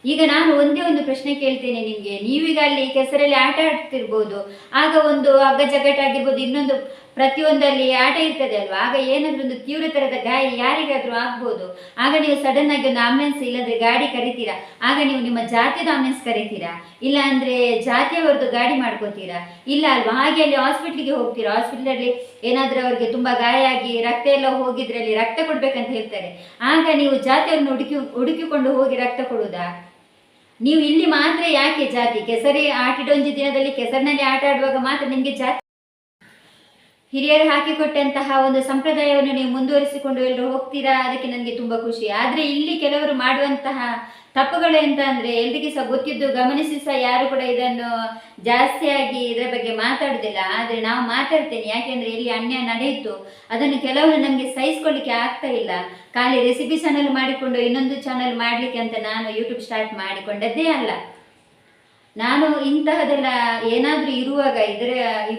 ಈಗ ನಾನು ಒಂದೇ ಒಂದು ಪ್ರಶ್ನೆ ಕೇಳ್ತೇನೆ ನಿಮಗೆ. ನೀವೀಗ ಅಲ್ಲಿ ಕೆಸರಲ್ಲಿ ಆಟ ಆಡ್ತಿರ್ಬೋದು, ಆಗ ಒಂದು ಹಗ್ಗ ಜಗ್ಗಟ್ಟಾಗಿರ್ಬೋದು, ಇನ್ನೊಂದು ಪ್ರತಿಯೊಂದಲ್ಲಿ ಆಟ ಇರ್ತದೆ ಅಲ್ವಾ, ಆಗ ಏನಾದರೂ ಒಂದು ತೀವ್ರ ಥರದ ಗಾಯ ಯಾರಿಗಾದರೂ ಆಗ್ಬೋದು. ಆಗ ನೀವು ಸಡನ್ ಆಗಿ ಒಂದು ಆಂಬುಲೆನ್ಸ್ ಇಲ್ಲಾಂದ್ರೆ ಗಾಡಿ ಕರಿತೀರಾ? ಆಗ ನೀವು ನಿಮ್ಮ ಜಾತಿದ ಆಂಬುಲೆನ್ಸ್ ಕರಿತೀರಾ, ಇಲ್ಲ ಅಂದರೆ ಜಾತಿಯವರದ್ದು ಗಾಡಿ ಮಾಡ್ಕೋತೀರಾ? ಇಲ್ಲ ಅಲ್ವಾ? ಹಾಗೆ ಅಲ್ಲಿ ಹಾಸ್ಪಿಟ್ಲಿಗೆ ಹೋಗ್ತೀರಾ, ಹಾಸ್ಪಿಟ್ಲಲ್ಲಿ ಏನಾದರೂ ಅವ್ರಿಗೆ ತುಂಬ ಗಾಯ ಆಗಿ ರಕ್ತ ಎಲ್ಲ ಹೋಗಿದ್ರೆ ಅಲ್ಲಿ ರಕ್ತ ಕೊಡ್ಬೇಕಂತ ಹೇಳ್ತಾರೆ, ಆಗ ನೀವು ಜಾತಿಯವ್ರನ್ನ ಹುಡುಕಿಕೊಂಡು ಹೋಗಿ ರಕ್ತ ಕೊಡುವುದಾ? ನೀವು ಇಲ್ಲಿ ಮಾತ್ರ ಯಾಕೆ ಜಾತಿ? ಕೆಸರಿ ಆಟಿಡೊಂಜಿ ದಿನದಲ್ಲಿ ಕೆಸರಿನಲ್ಲಿ ಆಟ ಆಡುವಾಗ ಮಾತ್ರ ನಿಮಗೆ ಜಾತಿ. ಹಿರಿಯರು ಹಾಕಿಕೊಟ್ಟಂತಹ ಒಂದು ಸಂಪ್ರದಾಯವನ್ನು ನೀವು ಮುಂದುವರಿಸಿಕೊಂಡು ಎಲ್ಲರೂ ಹೋಗ್ತೀರಾ, ಅದಕ್ಕೆ ನನಗೆ ತುಂಬ ಖುಷಿ. ಆದರೆ ಇಲ್ಲಿ ಕೆಲವರು ಮಾಡುವಂತಹ ತಪ್ಪುಗಳು ಎಂತ ಅಂದರೆ, ಎಲ್ರಿಗೂ ಸಹ ಗೊತ್ತಿದ್ದು ಗಮನಿಸಿ ಸಹ ಯಾರು ಕೂಡ ಇದನ್ನು ಜಾಸ್ತಿಯಾಗಿ ಇದರ ಬಗ್ಗೆ ಮಾತಾಡೋದಿಲ್ಲ. ಆದರೆ ನಾವು ಮಾತಾಡ್ತೇನೆ, ಯಾಕೆಂದರೆ ಇಲ್ಲಿ ಅನ್ಯಾಯ ನಡೆಯಿತು, ಅದನ್ನು ಕೆಲವರು ನಮಗೆ ಸಹಿಸ್ಕೊಳ್ಳಿಕ್ಕೆ ಆಗ್ತಾ ಇಲ್ಲ. ಖಾಲಿ ರೆಸಿಪಿ ಚಾನಲ್ ಮಾಡಿಕೊಂಡು ಇನ್ನೊಂದು ಚಾನಲ್ ಮಾಡಲಿಕ್ಕೆ ಅಂತ ನಾನು ಯೂಟ್ಯೂಬ್ ಸ್ಟಾರ್ಟ್ ಮಾಡಿಕೊಂಡದ್ದೇ ಅಲ್ಲ. ನಾನು ಇಂತಹದೆಲ್ಲ ಏನಾದರೂ ಇರುವಾಗ ಇದರ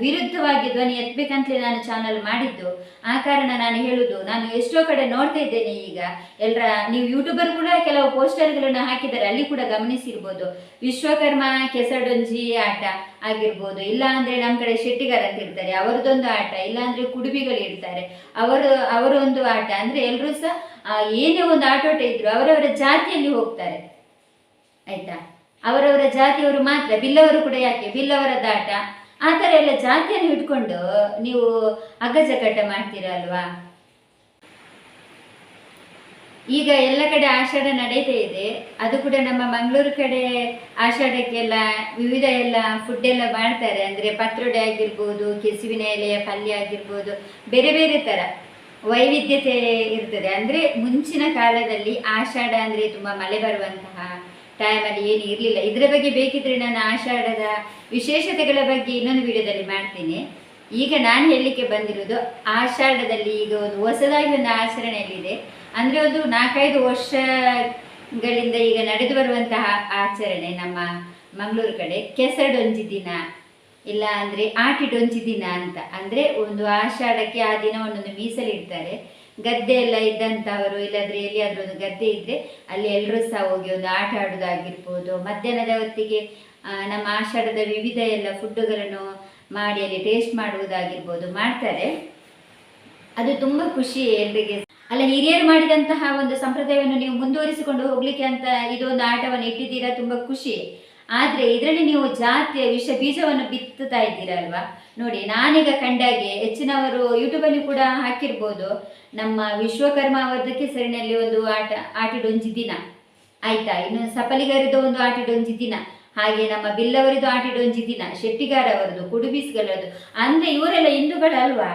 ವಿರುದ್ಧವಾಗಿ ಧ್ವನಿ ಎತ್ತಬೇಕಂತಲೇ ನಾನು ಚಾನಲ್ ಮಾಡಿದ್ದು. ಆ ಕಾರಣ ನಾನು ಹೇಳುದು, ನಾನು ಎಷ್ಟೋ ಕಡೆ ನೋಡ್ತಾ ಇದ್ದೇನೆ ಈಗ ಎಲ್ಲರ, ನೀವು ಯೂಟ್ಯೂಬರ್ ಕೂಡ ಕೆಲವು ಪೋಸ್ಟರ್ಗಳನ್ನು ಹಾಕಿದ್ದಾರೆ, ಅಲ್ಲಿ ಕೂಡ ಗಮನಿಸಿರ್ಬೋದು. ವಿಶ್ವಕರ್ಮ ಕೆಸಡೊಂಜಿ ಆಟ ಆಗಿರ್ಬೋದು, ಇಲ್ಲ ಅಂದರೆ ನಮ್ಮ ಕಡೆ ಶೆಟ್ಟಿಗಾರ ಅಂತ ಇರ್ತಾರೆ, ಅವರದೊಂದು ಆಟ, ಇಲ್ಲ ಅಂದರೆ ಕುಡುಬಿಗಳು ಇರ್ತಾರೆ, ಅವರೊಂದು ಆಟ. ಅಂದರೆ ಎಲ್ಲರೂ ಸಹ ಏನೇ ಒಂದು ಆಟೋಟ ಇದ್ರು ಅವರವರ ಜಾತಿಯಲ್ಲಿ ಹೋಗ್ತಾರೆ, ಆಯ್ತಾ? ಅವರವರ ಜಾತಿಯವರು ಮಾತ್ರ, ಬಿಲ್ಲವರು ಕೂಡ ಯಾಕೆ, ಬಿಲ್ಲವರದ್ದಾಟ, ಆ ಥರ ಎಲ್ಲ ಜಾತಿಯನ್ನು ಇಟ್ಕೊಂಡು ನೀವು ಅಗ್ಗಜಗ್ಗಾಟ ಮಾಡ್ತೀರಲ್ವಾ? ಈಗ ಎಲ್ಲ ಕಡೆ ಆಷಾಢ ನಡೀತಾ ಇದೆ, ಅದು ಕೂಡ ನಮ್ಮ ಮಂಗಳೂರು ಕಡೆ ಆಷಾಢಕ್ಕೆಲ್ಲ ವಿವಿಧ ಎಲ್ಲ ಫುಡ್ ಎಲ್ಲ ಮಾಡ್ತಾರೆ. ಅಂದರೆ ಪತ್ರೊಡೆ ಆಗಿರ್ಬೋದು, ಕೆಸುವಿನ ಎಲೆಯ ಪಲ್ಯ ಆಗಿರ್ಬೋದು, ಬೇರೆ ಬೇರೆ ಥರ ವೈವಿಧ್ಯತೆ ಇರ್ತದೆ. ಅಂದರೆ ಮುಂಚಿನ ಕಾಲದಲ್ಲಿ ಆಷಾಢ ಅಂದರೆ ತುಂಬ ಮಳೆ ಬರುವಂತಹ ಟೈಮಲ್ಲಿ ಏನು ಇರಲಿಲ್ಲ. ಇದರ ಬಗ್ಗೆ ಬೇಕಿದ್ರೆ ನಾನು ಆಷಾಢದ ವಿಶೇಷತೆಗಳ ಬಗ್ಗೆ ಇನ್ನೊಂದು ವಿಡಿಯೋದಲ್ಲಿ ಮಾಡ್ತೀನಿ. ಈಗ ನಾನು ಹೇಳಲಿಕ್ಕೆ ಬಂದಿರೋದು, ಆಷಾಢದಲ್ಲಿ ಈಗ ಒಂದು ಹೊಸದಾಗಿ ಒಂದು ಆಚರಣೆಯಲ್ಲಿದೆ. ಅಂದರೆ ಒಂದು 4-5 ವರ್ಷಗಳಿಂದ ಈಗ ನಡೆದು ಬರುವಂತಹ ಆಚರಣೆ ನಮ್ಮ ಮಂಗಳೂರು ಕಡೆ, ಕೆಸಡೊಂಜಿ ದಿನ, ಇಲ್ಲ ಅಂದರೆ ಆಟಿಡೊಂಜಿ ದಿನ ಅಂತ. ಅಂದರೆ ಒಂದು ಆಷಾಢಕ್ಕೆ ಆ ದಿನ ಒಂದೊಂದು ಮೀಸಲಿಡ್ತಾರೆ. ಗದ್ದೆ ಎಲ್ಲ ಇದ್ದಂಥವರು, ಇಲ್ಲಾಂದರೆ ಎಲ್ಲಿಯಾದರೂ ಒಂದು ಗದ್ದೆ ಇದ್ದರೆ ಅಲ್ಲಿ ಎಲ್ಲರೂ ಸಹ ಹೋಗಿ ಒಂದು ಆಟ ಆಡೋದಾಗಿರ್ಬೋದು. ಮಧ್ಯಾಹ್ನದ ಹೊತ್ತಿಗೆ ನಮ್ಮ ಆಷಾಢದ ವಿವಿಧ ಎಲ್ಲ ಫುಡ್ಡುಗಳನ್ನು ಮಾಡಿ ಅಲ್ಲಿ ಟೇಸ್ಟ್ ಮಾಡುವುದಾಗಿರ್ಬೋದು ಮಾಡ್ತಾರೆ. ಅದು ತುಂಬ ಖುಷಿ ಎಲ್ರಿಗೆ. ಅಲ್ಲ, ಹಿರಿಯರು ಮಾಡಿದಂತಹ ಒಂದು ಸಂಪ್ರದಾಯವನ್ನು ನೀವು ಮುಂದುವರಿಸಿಕೊಂಡು ಹೋಗ್ಲಿಕ್ಕೆ ಅಂತ ಇದೊಂದು ಆಟವನ್ನು ಇಟ್ಟಿದ್ದೀರಾ, ತುಂಬ ಖುಷಿ. ಆದರೆ ಇದರಲ್ಲಿ ನೀವು ಜಾತಿಯ ವಿಷ ಬೀಜವನ್ನು ಬಿತ್ತುತ್ತಾ ಇದ್ದೀರಲ್ವಾ? ನೋಡಿ, ನಾನೀಗ ಕಂಡಾಗೆ ಹೆಚ್ಚಿನವರು ಯೂಟ್ಯೂಬಲ್ಲಿ ಕೂಡ ಹಾಕಿರ್ಬೋದು, ನಮ್ಮ ವಿಶ್ವಕರ್ಮ ಅವರದ್ದು ಕೆಸರಿನಲ್ಲಿ ಒಂದು ಆಟಿಡೊಂಜಿ ದಿನ ಆಯ್ತಾ, ಇನ್ನು ಸಪಲಿಗರದ್ದು ಒಂದು ಆಟಿಡೊಂಜಿ ದಿನ, ಹಾಗೆ ನಮ್ಮ ಬಿಲ್ಲವರದ್ದು ಆಟಿಡೊಂಜಿ ದಿನ, ಶೆಟ್ಟಿಗಾರ ಅವರದ್ದು, ಕುಡುಬಿಸ್ಗಳದ್ದು. ಅಂದರೆ ಇವರೆಲ್ಲ ಹಿಂದೂಗಳಲ್ವಾ?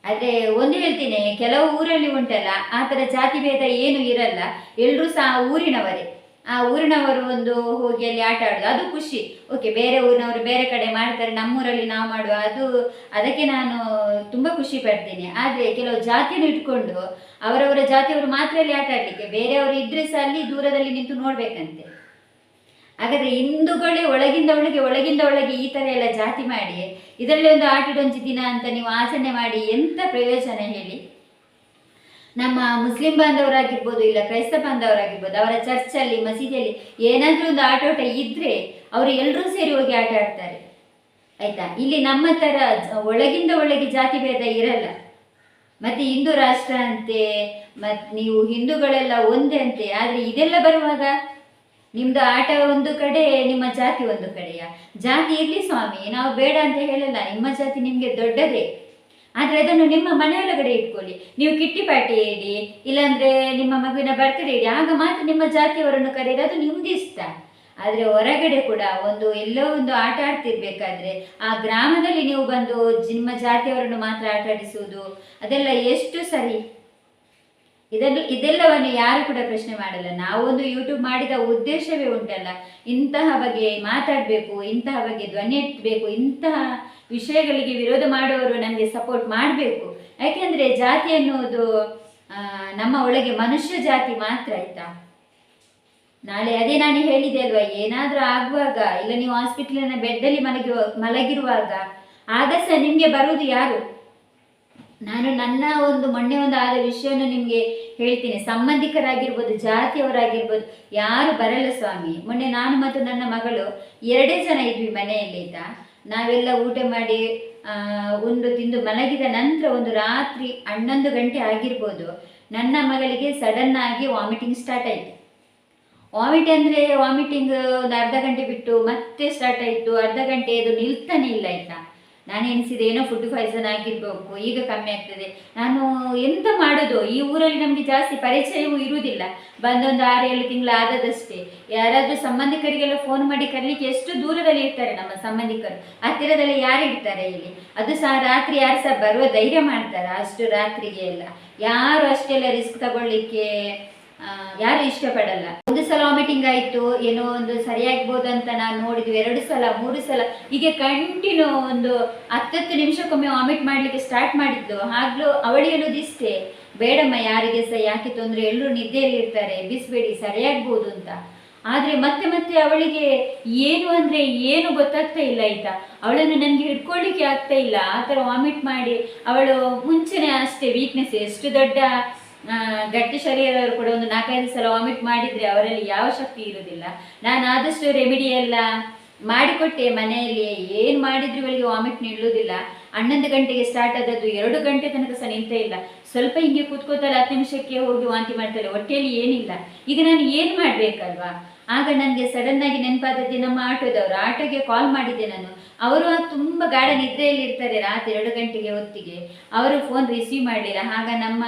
ಆದರೆ ಒಂದು ಹೇಳ್ತೀನಿ, ಕೆಲವು ಊರಲ್ಲಿ ಉಂಟಲ್ಲ ಆ ಥರ ಜಾತಿ ಭೇದ ಏನು ಇರಲ್ಲ, ಎಲ್ಲರೂ ಸಹ ಊರಿನವರೇ. ಆ ಊರಿನವರು ಒಂದು ಹೋಗಿ ಅಲ್ಲಿ ಆಟ ಆಡೋದು, ಅದು ಖುಷಿ. ಓಕೆ, ಬೇರೆ ಊರಿನವರು ಬೇರೆ ಕಡೆ ಮಾಡ್ತಾರೆ, ನಮ್ಮೂರಲ್ಲಿ ನಾವು ಮಾಡುವ, ಅದಕ್ಕೆ ನಾನು ತುಂಬ ಖುಷಿ ಪಡ್ತೀನಿ. ಆದರೆ ಕೆಲವು ಜಾತಿಯನ್ನು ಇಟ್ಕೊಂಡು ಅವರವರ ಜಾತಿಯವರು ಮಾತ್ರ ಅಲ್ಲಿ ಆಟ ಆಡಲಿಕ್ಕೆ, ಬೇರೆಯವರು ಇದ್ರೆ ಸಹ ಅಲ್ಲಿ ದೂರದಲ್ಲಿ ನಿಂತು ನೋಡಬೇಕಂತೆ. ಹಾಗಾದರೆ ಹಿಂದೂಗಳೇ ಒಳಗಿಂದ ಒಳಗೆ ಈ ಥರ ಎಲ್ಲ ಜಾತಿ ಮಾಡಿ ಇದರಲ್ಲಿ ಒಂದು ಆಟಿಡೊಂಜಿ ದಿನ ಅಂತ ನೀವು ಆಚರಣೆ ಮಾಡಿ ಎಂಥ ಪ್ರಯೋಜನ ಹೇಳಿ? ನಮ್ಮ ಮುಸ್ಲಿಂ ಬಾಂಧವರಾಗಿರ್ಬೋದು, ಇಲ್ಲ ಕ್ರೈಸ್ತ ಬಾಂಧವರಾಗಿರ್ಬೋದು, ಅವರ ಚರ್ಚಲ್ಲಿ ಮಸೀದಿಯಲ್ಲಿ ಏನಾದರೂ ಒಂದು ಆಟೋಟ ಇದ್ದರೆ ಅವರು ಎಲ್ಲರೂ ಸೇರಿ ಹೋಗಿ ಆಟ ಆಡ್ತಾರೆ, ಆಯಿತಾ? ಇಲ್ಲಿ ನಮ್ಮ ಥರ ಒಳಗಿಂದ ಒಳಗೆ ಜಾತಿ ಭೇದ ಇರಲ್ಲ. ಮತ್ತು ಹಿಂದೂ ರಾಷ್ಟ್ರ ಅಂತೆ, ಮತ್ತು ನೀವು ಹಿಂದೂಗಳೆಲ್ಲ ಒಂದೇ ಅಂತೆ. ಆದರೆ ಇದೆಲ್ಲ ಬರುವಾಗ ನಿಮ್ಮದು ಆಟ ಒಂದು ಕಡೆ, ನಿಮ್ಮ ಜಾತಿ ಒಂದು ಕಡೆಯ. ಜಾತಿ ಇರಲಿ ಸ್ವಾಮಿ, ನಾವು ಬೇಡ ಅಂತ ಹೇಳಲ್ಲ, ನಿಮ್ಮ ಜಾತಿ ನಿಮಗೆ ದೊಡ್ಡದೇ. ಆದರೆ ಅದನ್ನು ನಿಮ್ಮ ಮನೆಯೊಳಗಡೆ ಇಟ್ಕೊಳ್ಳಿ. ನೀವು ಕಿಟ್ಟಿ ಪಾರ್ಟಿ ಇಡಿ, ಇಲ್ಲಾಂದರೆ ನಿಮ್ಮ ಮಗುವಿನ ಬರ್ತ್ಡೇ ಇಡಿ, ಆಗ ಮಾತ್ರ ನಿಮ್ಮ ಜಾತಿಯವರನ್ನು ಕರೆಯೋದು, ಅದು ನಿಮ್ದು ಇಷ್ಟ. ಆದರೆ ಹೊರಗಡೆ ಕೂಡ ಎಲ್ಲೋ ಒಂದು ಆಟ ಆಡ್ತಿರ್ಬೇಕಾದ್ರೆ ಆ ಗ್ರಾಮದಲ್ಲಿ ನೀವು ಬಂದು ನಿಮ್ಮ ಜಾತಿಯವರನ್ನು ಮಾತ್ರ ಆಟ ಆಡಿಸುವುದು, ಅದೆಲ್ಲ ಎಷ್ಟು ಸರಿ? ಇದೆಲ್ಲವನ್ನು ಯಾರು ಕೂಡ ಪ್ರಶ್ನೆ ಮಾಡಲ್ಲ. ನಾವೊಂದು ಯೂಟ್ಯೂಬ್ ಮಾಡಿದ ಉದ್ದೇಶವೇ ಉಂಟಲ್ಲ, ಇಂತಹ ಬಗ್ಗೆ ಮಾತಾಡಬೇಕು, ಇಂತಹ ಬಗ್ಗೆ ಧ್ವನಿ ಎತ್ತಬೇಕು, ಇಂತಹ ವಿಷಯಗಳಿಗೆ ವಿರೋಧ ಮಾಡುವವರು ನಮಗೆ ಸಪೋರ್ಟ್ ಮಾಡಬೇಕು. ಯಾಕೆಂದರೆ ಜಾತಿ ಅನ್ನೋದು ನಮ್ಮ ಒಳಗೆ ಮನುಷ್ಯ ಜಾತಿ ಮಾತ್ರ, ಆಯಿತಾ? ನಾಳೆ ಅದೇ ನಾನು ಹೇಳಿದೆ ಅಲ್ವಾ, ಏನಾದರೂ ಆಗುವಾಗ, ಇಲ್ಲ ನೀವು ಹಾಸ್ಪಿಟ್ಲಿನ ಬೆಡ್ಡಲ್ಲಿ ಮಲಗಿರುವಾಗ, ಆಗ ಸಹ ನಿಮಗೆ ಬರುವುದು ಯಾರು? ನಾನು ನನ್ನ ಒಂದು ಮೊನ್ನೆ ಒಂದು ಆದ ವಿಷಯವನ್ನು ನಿಮಗೆ ಹೇಳ್ತೀನಿ. ಸಂಬಂಧಿಕರಾಗಿರ್ಬೋದು, ಜಾತಿಯವರಾಗಿರ್ಬೋದು, ಯಾರು ಬರಲ್ಲ ಸ್ವಾಮಿ. ಮೊನ್ನೆ ನಾನು ಮತ್ತು ನನ್ನ ಮಗಳು 2 ಜನ ಇದ್ವಿ ಮನೆಯಲ್ಲಿ ಆಯ್ತಾ. ನಾವೆಲ್ಲ ಊಟ ಮಾಡಿ ಉಂಡು ತಿಂದು ಮಲಗಿದ ನಂತರ ಒಂದು ರಾತ್ರಿ 11 ಗಂಟೆ ಆಗಿರ್ಬೋದು, ನನ್ನ ಮಗಳಿಗೆ ಸಡನ್ ಆಗಿ ವಾಮಿಟಿಂಗ್ ಸ್ಟಾರ್ಟ್ ಆಯಿತು. ವಾಮಿಟಿಂಗ್ ಒಂದು ಅರ್ಧ ಗಂಟೆ ಬಿಟ್ಟು ಮತ್ತೆ ಸ್ಟಾರ್ಟ್ ಆಯಿತು. ಅರ್ಧ ಗಂಟೆ ಅದು ನಿಲ್ತಾನೆ ಇಲ್ಲ ಆಯ್ತಾ. ನಾನು ಎನಿಸಿದೆ ಏನೋ ಫುಡ್ ಪಾಯ್ಸನ್ ಆಗಿರ್ಬೇಕು, ಈಗ ಕಮ್ಮಿ ಆಗ್ತದೆ. ನಾನು ಎಂತ ಮಾಡೋದು, ಈ ಊರಲ್ಲಿ ನಮಗೆ ಜಾಸ್ತಿ ಪರಿಚಯವೂ ಇರುವುದಿಲ್ಲ. ಬಂದೊಂದು 6-7 ತಿಂಗಳು ಆದದಷ್ಟೇ. ಯಾರಾದರೂ ಸಂಬಂಧಿಕರಿಗೆಲ್ಲ ಫೋನ್ ಮಾಡಿ ಕರೀಲಿಕ್ಕೆ ಎಷ್ಟು ದೂರದಲ್ಲಿ ಇರ್ತಾರೆ ನಮ್ಮ ಸಂಬಂಧಿಕರು, ಹತ್ತಿರದಲ್ಲಿ ಯಾರು ಇರ್ತಾರೆ ಇಲ್ಲಿ? ಅದು ಸಹ ರಾತ್ರಿ ಯಾರು ಸಹ ಬರುವ ಧೈರ್ಯ ಮಾಡ್ತಾರೆ ಅಷ್ಟು ರಾತ್ರಿಗೆ ಎಲ್ಲ? ಯಾರು ಅಷ್ಟೆಲ್ಲ ರಿಸ್ಕ್ ತಗೊಳ್ಳಿಕ್ಕೆ ಯಾರು ಇಷ್ಟಪಡಲ್ಲ. ಒಂದು ಸಲ ವಾಮಿಟಿಂಗ್ ಆಯಿತು, ಏನೋ ಒಂದು ಸರಿಯಾಗ್ಬೋದು ಅಂತ ನಾನು ನೋಡಿದ್ವಿ. 2 ಸಲ 3 ಸಲ ಹೀಗೆ ಕಂಟಿನ್ಯೂ ಒಂದು 10 ನಿಮಿಷಕ್ಕೊಮ್ಮೆ ವಾಮಿಟ್ ಮಾಡಲಿಕ್ಕೆ ಸ್ಟಾರ್ಟ್ ಮಾಡಿದ್ದು. ಆಗ್ಲೂ ಅವಳು ಹೇಳೋದಿಷ್ಟೇ, ಬೇಡಮ್ಮ ಯಾರಿಗೆ ಸಹ ಯಾಕೆ ತೊಂದರೆ, ಎಲ್ಲರೂ ನಿದ್ದೆಯಲ್ಲಿ ಇರ್ತಾರೆ, ಬಿಸಿಬೇಡಿ ಸರಿಯಾಗ್ಬೋದು ಅಂತ. ಆದರೆ ಮತ್ತೆ ಮತ್ತೆ ಅವಳಿಗೆ ಏನು ಅಂದರೆ ಏನು ಗೊತ್ತಾಗ್ತಾ ಇಲ್ಲ ಆಯಿತಾ. ಅವಳನ್ನು ನನಗೆ ಹಿಡ್ಕೊಳ್ಳಿಕ್ಕೆ ಆಗ್ತಾ ಇಲ್ಲ. ಆ ಥರ ವಾಮಿಟ್ ಮಾಡಿ ಅವಳು ಮುಂಚೆನೇ ಅಷ್ಟೇ ವೀಕ್ನೆಸ್. ಎಷ್ಟು ದೊಡ್ಡ ಗಟ್ಟಿ ಶರೀರವರು ಕೂಡ ಒಂದು 4-5 ಸಲ ವಾಮಿಟ್ ಮಾಡಿದರೆ ಅವರಲ್ಲಿ ಯಾವ ಶಕ್ತಿ ಇರೋದಿಲ್ಲ. ನಾನು ಆದಷ್ಟು ರೆಮಿಡಿ ಎಲ್ಲ ಮಾಡಿಕೊಟ್ಟೆ ಮನೆಯಲ್ಲಿ. ಏನು ಮಾಡಿದ್ರು ಇವಳಿಗೆ ವಾಮಿಟ್ ನಿಲ್ಲುವುದಿಲ್ಲ. 11 ಗಂಟೆಗೆ ಸ್ಟಾರ್ಟ್ ಆದದ್ದು 2 ಗಂಟೆ ತನಕ ಸಹ ನಿಲ್ತಾ ಇಲ್ಲ. ಸ್ವಲ್ಪ ಹಿಂಗೆ ಕೂತ್ಕೋತಾರೆ, 10 ನಿಮಿಷಕ್ಕೆ ಹೋಗಿ ವಾಂತಿ ಮಾಡ್ತಾರೆ, ಹೊಟ್ಟೆಯಲ್ಲಿ ಏನಿಲ್ಲ. ಈಗ ನಾನು ಏನು ಮಾಡಬೇಕಲ್ವಾ? ಆಗ ನನಗೆ ಸಡನ್ನಾಗಿ ನೆನಪಾದದ್ದು ನಮ್ಮ ಆಟೋಗೆ ಕಾಲ್ ಮಾಡಿದ್ದೆ ನಾನು. ಅವರು ತುಂಬ ಗಾಢ ನಿದ್ರೆಯಲ್ಲಿ ಇರ್ತಾರೆ ರಾತ್ರಿ 2 ಗಂಟೆಗೆ ಹೊತ್ತಿಗೆ. ಅವರು ಫೋನ್ ರಿಸೀವ್ ಮಾಡಲಿಲ್ಲ. ಆಗ ನಮ್ಮ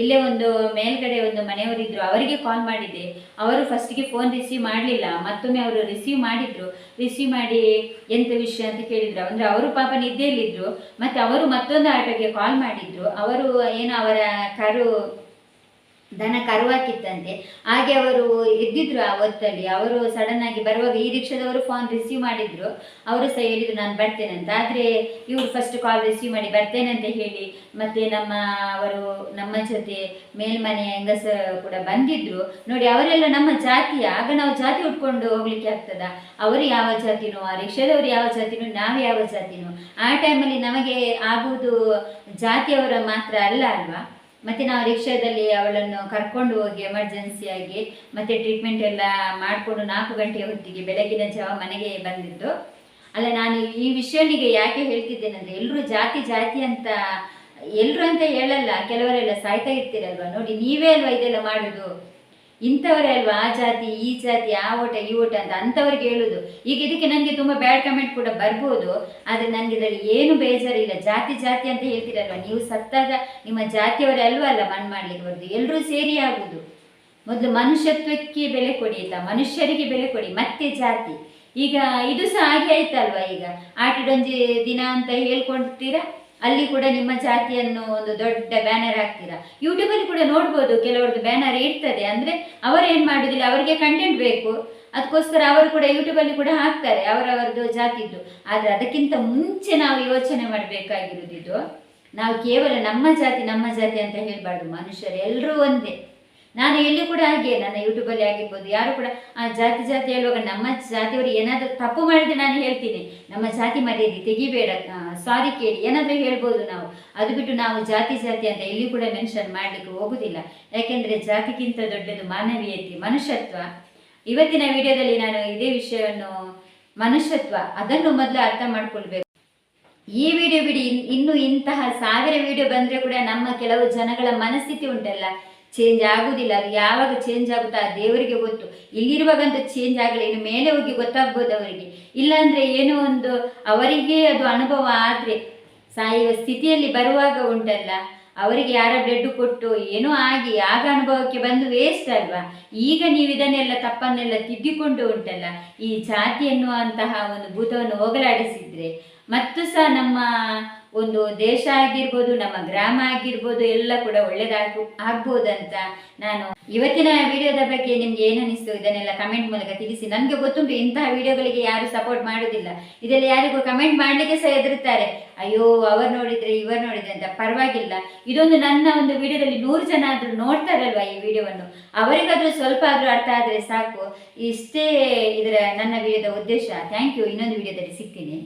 ಇಲ್ಲೇ ಒಂದು ಮೇಲ್ಗಡೆ ಒಂದು ಮನೆಯವರಿದ್ದರು, ಅವರಿಗೆ ಕಾಲ್ ಮಾಡಿದ್ದೆ. ಅವರು ಫಸ್ಟಿಗೆ ಫೋನ್ ರಿಸೀವ್ ಮಾಡಲಿಲ್ಲ. ಮತ್ತೊಮ್ಮೆ ಅವರು ರಿಸೀವ್ ಮಾಡಿದರು. ರಿಸೀವ್ ಮಾಡಿ ಎಂಥ ವಿಷಯ ಅಂತ ಕೇಳಿದ್ರು. ಅಂದರೆ ಅವರು ಪಾಪ ನಿದ್ದೆಯಲ್ಲಿದ್ದರು. ಮತ್ತು ಅವರು ಮತ್ತೊಂದು ಆಟೋಗೆ ಕಾಲ್ ಮಾಡಿದರು. ಅವರು ಏನೋ ಅವರ ದನ ಕರುವಾಕಿತ್ತಂತೆ. ಹಾಗೆ ಅವರು ಎದ್ದಿದ್ರು ಆ ಹೊತ್ತಲ್ಲಿ. ಅವರು ಸಡನ್ ಆಗಿ ಬರುವಾಗ ಈ ರಿಕ್ಷಾದವರು ಫೋನ್ ರಿಸೀವ್ ಮಾಡಿದ್ರು. ಅವರು ಸಹ ಹೇಳಿದ್ರು ನಾನು ಬರ್ತೇನೆ ಅಂತ. ಆದರೆ ಇವರು ಫಸ್ಟ್ ಕಾಲ್ ರಿಸೀವ್ ಮಾಡಿ ಬರ್ತೇನೆ ಅಂತ ಹೇಳಿ ಮತ್ತೆ ಅವರು ನಮ್ಮ ಜೊತೆ ಮೇಲ್ಮನೆ ಹೆಂಗಸ ಕೂಡ ಬಂದಿದ್ರು ನೋಡಿ. ಅವರೆಲ್ಲ ನಮ್ಮ ಜಾತಿಯ. ಆಗ ನಾವು ಜಾತಿ ಉಟ್ಕೊಂಡು ಹೋಗ್ಲಿಕ್ಕೆ ಆಗ್ತದ? ಅವರು ಯಾವ ಜಾತಿನೋ, ಆ ರಿಕ್ಷಾದವರು ಯಾವ ಜಾತಿನೋ, ನಾವು ಯಾವ ಜಾತಿನೋ? ಆ ಟೈಮಲ್ಲಿ ನಮಗೆ ಆಗುವುದು ಜಾತಿಯವರ ಮಾತ್ರ ಅಲ್ಲ ಅಲ್ವಾ? ಮತ್ತು ನಾವು ರಿಕ್ಷಾದಲ್ಲಿ ಅವಳನ್ನು ಕರ್ಕೊಂಡು ಹೋಗಿ ಎಮರ್ಜೆನ್ಸಿಯಾಗಿ ಮತ್ತು ಟ್ರೀಟ್ಮೆಂಟ್ ಎಲ್ಲ ಮಾಡಿಕೊಂಡು 4 ಗಂಟೆ ಹೊತ್ತಿಗೆ ಬೆಳಗಿನ ಜಾವ ಮನೆಗೆ ಬಂದಿದ್ದು. ಅಲ್ಲ, ನಾನು ಈ ವಿಷಯನಿಗೆ ಯಾಕೆ ಹೇಳ್ತಿದ್ದೇನೆಂದರೆ, ಎಲ್ಲರೂ ಜಾತಿ ಅಂತ ಎಲ್ಲರೂ ಅಂತ ಹೇಳಲ್ಲ, ಕೆಲವರೆಲ್ಲ ಸಾಯ್ತಾ ಇರ್ತೀರಲ್ವ ನೋಡಿ. ನೀವೇ ಅಲ್ವಾ ಇದೆಲ್ಲ ಮಾಡೋದು? ಇಂಥವರೇ ಅಲ್ವಾ ಆ ಜಾತಿ ಈ ಜಾತಿ, ಆ ಓಟ ಈ ಓಟ ಅಂತ ಅಂಥವ್ರಿಗೆ ಹೇಳೋದು. ಈಗ ಇದಕ್ಕೆ ನನಗೆ ತುಂಬ ಬ್ಯಾಡ್ ಕಮೆಂಟ್ ಕೂಡ ಬರ್ಬೋದು. ಆದರೆ ನನಗೆ ಇದರಲ್ಲಿ ಏನು ಬೇಜಾರಿಲ್ಲ. ಜಾತಿ ಅಂತ ಹೇಳ್ತೀರಲ್ವ, ನೀವು ಸತ್ತಾಗ ನಿಮ್ಮ ಜಾತಿಯವರೇ ಅಲ್ವಲ್ಲ ಮಣ್ಣು ಮಾಡಲಿಕ್ಕೆ ಬರೋದು. ಎಲ್ಲರೂ ಸೇರಿ ಆಗುವುದು. ಮೊದಲು ಮನುಷ್ಯತ್ವಕ್ಕೆ ಬೆಲೆ ಕೊಡಿ ಆಯಿತಾ, ಮನುಷ್ಯರಿಗೆ ಬೆಲೆ ಕೊಡಿ, ಮತ್ತೆ ಜಾತಿ. ಈಗ ಇದು ಸಹ ಹಾಗೆ ಆಯ್ತಲ್ವ? ಈಗ ಆಟಿಡೊಂಜಿ ದಿನ ಅಂತ ಹೇಳ್ಕೊಳ್ತೀರಾ, ಅಲ್ಲಿ ಕೂಡ ನಿಮ್ಮ ಜಾತಿಯನ್ನು ಒಂದು ದೊಡ್ಡ ಬ್ಯಾನರ್ ಹಾಕ್ತೀರಾ. ಯೂಟ್ಯೂಬಲ್ಲಿ ಕೂಡ ನೋಡ್ಬೋದು, ಕೆಲವರದ್ದು ಬ್ಯಾನರ್ ಇರ್ತದೆ. ಅಂದರೆ ಅವರು ಏನು ಮಾಡೋದಿಲ್ಲ, ಅವರಿಗೆ ಕಂಟೆಂಟ್ ಬೇಕು, ಅದಕ್ಕೋಸ್ಕರ ಅವರು ಕೂಡ ಯೂಟ್ಯೂಬಲ್ಲಿ ಕೂಡ ಹಾಕ್ತಾರೆ ಅವರವರದ್ದು ಜಾತಿದ್ದು. ಆದರೆ ಅದಕ್ಕಿಂತ ಮುಂಚೆ ನಾವು ಯೋಚನೆ ಮಾಡಬೇಕಾಗಿರೋದಿದ್ದು, ನಾವು ಕೇವಲ ನಮ್ಮ ಜಾತಿ ಅಂತ ಹೇಳಬಾರ್ದು. ಮನುಷ್ಯರು ಎಲ್ಲರೂ ಒಂದೇ. ನಾನು ಎಲ್ಲಿ ಕೂಡ ಹಾಗೆ, ನನ್ನ ಯೂಟ್ಯೂಬಲ್ಲಿ ಆಗಿರ್ಬೋದು, ಯಾರು ಕೂಡ ಆ ಜಾತಿ ಹೇಳುವಾಗ ನಮ್ಮ ಜಾತಿಯವರು ಏನಾದರೂ ತಪ್ಪು ಮಾಡಿದ್ರೆ ನಾನು ಹೇಳ್ತೀನಿ, ನಮ್ಮ ಜಾತಿ ಮರ್ಯಾದೆ ತೆಗಿಬೇಡ, ಸಾರಿ ಕೇಳಿ ಏನಾದರೂ ಹೇಳ್ಬೋದು ನಾವು. ಅದು ಬಿಟ್ಟು ನಾವು ಜಾತಿ ಅಂತ ಎಲ್ಲಿ ಕೂಡ ಮೆನ್ಷನ್ ಮಾಡಲಿಕ್ಕೆ ಹೋಗುದಿಲ್ಲ. ಯಾಕೆಂದರೆ ಜಾತಿಗಿಂತ ದೊಡ್ಡದು ಮಾನವೀಯತೆ, ಮನುಷ್ಯತ್ವ. ಇವತ್ತಿನ ವಿಡಿಯೋದಲ್ಲಿ ನಾನು ಇದೇ ವಿಷಯವನ್ನು, ಮನುಷ್ಯತ್ವ, ಅದನ್ನು ಮೊದಲು ಅರ್ಥ ಮಾಡ್ಕೊಳ್ಬೇಕು. ಈ ವಿಡಿಯೋ ಬಿಡಿ, ಇನ್ನು ಇಂತಹ 1000 ವಿಡಿಯೋ ಬಂದರೆ ಕೂಡ ನಮ್ಮ ಕೆಲವು ಜನಗಳ ಮನಸ್ಥಿತಿ ಉಂಟಲ್ಲ, ಚೇಂಜ್ ಆಗುವುದಿಲ್ಲ. ಅದು ಯಾವಾಗ ಚೇಂಜ್ ಆಗುತ್ತಾ ದೇವರಿಗೆ ಗೊತ್ತು. ಇಲ್ಲಿರುವಾಗಂತೂ ಚೇಂಜ್ ಆಗಲಿ, ಇನ್ನು ಮೇಲೆ ಹೋಗಿ ಗೊತ್ತಾಗ್ಬೋದು ಅವರಿಗೆ. ಇಲ್ಲಾಂದರೆ ಏನೋ ಒಂದು ಅವರಿಗೆ ಅದು ಅನುಭವ ಆದರೆ ಸಾಯುವ ಸ್ಥಿತಿಯಲ್ಲಿ ಬರುವಾಗ ಉಂಟಲ್ಲ, ಅವರಿಗೆ ಯಾರ ಬ್ಲಡ್ ಕೊಟ್ಟು ಏನೋ ಆಗಿ ಆಗ ಅನುಭವಕ್ಕೆ ಬಂದು ವೇಸ್ಟ್ ಅಲ್ವಾ? ಈಗ ನೀವು ಇದನ್ನೆಲ್ಲ ತಪ್ಪನ್ನೆಲ್ಲ ತಿದ್ದಿಕೊಂಡು ಉಂಟಲ್ಲ, ಈ ಜಾತಿ ಎನ್ನುವಂತಹ ಒಂದು ಭೂತವನ್ನು ಹೋಗಲಾಡಿಸಿದ್ರೆ ಮತ್ತು ಸಹ ನಮ್ಮ ಒಂದು ದೇಶ ಆಗಿರ್ಬೋದು, ನಮ್ಮ ಗ್ರಾಮ ಆಗಿರ್ಬೋದು, ಎಲ್ಲ ಕೂಡ ಆಗ್ಬೋದಂತ ನಾನು ಇವತ್ತಿನ ವಿಡಿಯೋದ ಬಗ್ಗೆ ನಿಮ್ಗೆ ಏನು ಅನಿಸ್ತು ಇದನ್ನೆಲ್ಲ ಕಮೆಂಟ್ ಮೂಲಕ ತಿಳಿಸಿ. ನನಗೆ ಗೊತ್ತುಂಟು ಇಂತಹ ವಿಡಿಯೋಗಳಿಗೆ ಯಾರು ಸಪೋರ್ಟ್ ಮಾಡೋದಿಲ್ಲ. ಇದೆಲ್ಲ ಯಾರಿಗೂ ಕಮೆಂಟ್ ಮಾಡಲಿಕ್ಕೆ ಸಹ ಹೆದರುತ್ತಾರೆ, ಅಯ್ಯೋ ಅವರು ನೋಡಿದ್ರೆ ಇವರು ನೋಡಿದ್ರೆ ಅಂತ. ಪರವಾಗಿಲ್ಲ, ಇದೊಂದು ನನ್ನ ಒಂದು ವಿಡಿಯೋದಲ್ಲಿ 100 ಜನ ಆದರೂ ನೋಡ್ತಾರಲ್ವ ಈ ವಿಡಿಯೋವನ್ನು, ಅವರಿಗಾದರೂ ಸ್ವಲ್ಪ ಆದರೂ ಅರ್ಥ ಆದರೆ ಸಾಕು. ಇಷ್ಟೇ ಇದರ ನನ್ನ ವಿಡಿಯೋದ ಉದ್ದೇಶ. Thank you. ಇನ್ನೊಂದು ವಿಡಿಯೋದಲ್ಲಿ ಸಿಗ್ತೀನಿ.